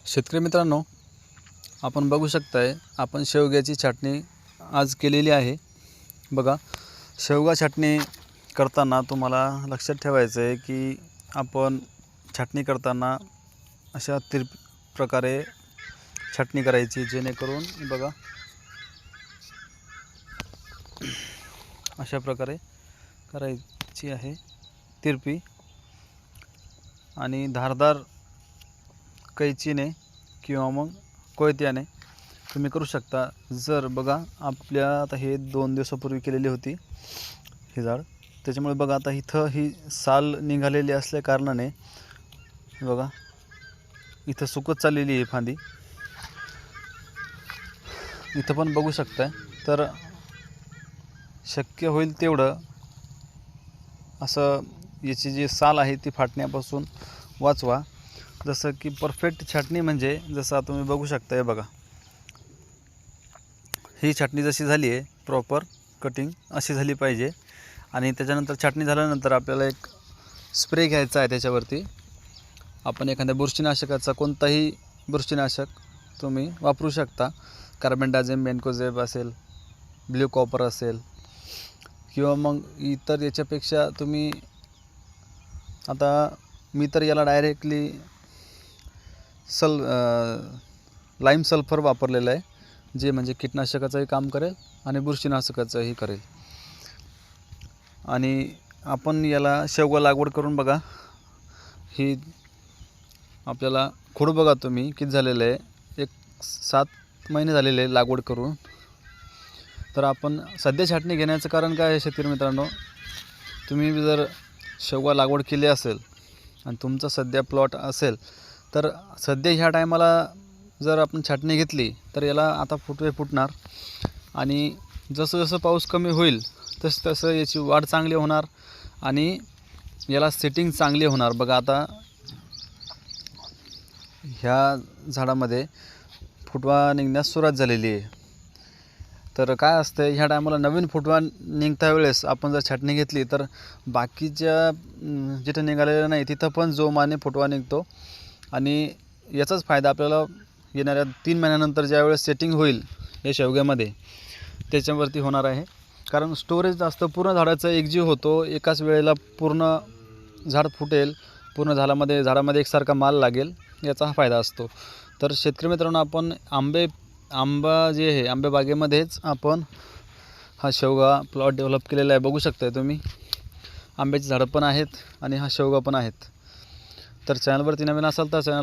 शेतकरी मित्रांनो, आपण बघू शकताय आपण शेवग्याची छाटणी आज केलेली आहे। बघा, शेवगा छाटणी करताना तुम्हाला लक्षात ठेवायचं आहे की आपण छाटणी करताना अशा प्रकारे छाटणी करायची, जेणेकरून बघा अशा प्रकारे करायची आहे तिरपी, आणि धारदार कैचीने किंवा मग कोयत्याने तुम्ही करू शकता। जर बघा आपल्या आता हे 2 दिवसापूर्वी केलेली होती हे झाड, त्याच्यामुळे बघा आता इथं ही साल निघालेली असल्या कारणाने बघा इथं सुकत चाललेली आहे फांदी, इथं पण बघू शकताय। तर शक्य होईल तेवढं असं याची जी साल आहे ती फाटण्यापासून वाचवा। जसं की परफेक्ट छाटणी म्हणजे जसं तुम्ही बघू शकता, हे बघा ही छाटणी जशी झाली आहे प्रॉपर कटिंग अशी झाली पाहिजे। आणि त्याच्यानंतर छाटणी झाल्यानंतर आपल्याला एक स्प्रे घ्यायचा आहे। त्याच्यावरती आपण एखाद्या बुरशीनाशकाचा कोणताही बुरशीनाशक तुम्ही वापरू शकता, कार्बेंडाझिम, बेन्कोजेब असेल, ब्ल्यू कॉपर असेल, किंवा मग इतर याच्यापेक्षा तुम्ही, आता मी तर याला डायरेक्टली लाईम सल्फर वापरलेलं आहे, जे म्हणजे कीटकनाशकाचंही काम करेल आणि बुरशीनाशकाचंही करेल। आणि आपण याला शेवगा लागवड करून बघा, ही आपल्याला खोड बघा तुम्ही किती झालेलं आहे, एक 7 महिने झालेले आहे लागवड करून। तर आपण सध्या छाटणी घेण्याचं कारण काय आहे शेतकरी मित्रांनो, तुम्ही जर शेवगा लागवड केली असेल आणि तुमचा सध्या प्लॉट असेल, तर सध्या ह्या टायमाला जर आपण छाटणी घेतली तर याला आता फुटवे फुटणार, आणि जसं जसं पाऊस कमी होईल तसं तसं याची वाढ चांगली होणार आणि याला सेटिंग चांगली होणार। बघा आता ह्या झाडामध्ये फुटवा निघण्यास सुरुवात झालेली आहे। तर काय असतं, ह्या टायमाला नवीन फुटवा निघत्या वेळेस आपण जर छाटणी घेतली तर बाकीच्या जिथं निघालेलं नाही तिथं पण जोमाने फुटवा निघतो, आणि याचाच फायदा आपल्याला येणाऱ्या 3 महिन्यानंतर ज्यावेळेस सेटिंग होईल या शेवग्यामध्ये त्याच्यावरती होणार आहे। कारण स्टोरेज जास्त पूर्ण झाडाचा एकजीव होतो, एकाच वेळेला पूर्ण झाड फुटेल, पूर्ण झाडामध्ये एकसारखा माल लागेल, याचा हा फायदा असतो। तर शेतकरी मित्रांनो, आपण आंबा जे आहे आंबे बागेमध्येच आपण हा शेवगा प्लॉट डेव्हलप केलेला आहे, बघू शकताय तुम्ही। आंब्याची झाडं पण आहेत आणि हा शेवगा पण आहेत। तर चॅनलवरती नवीन असाल तर चॅनल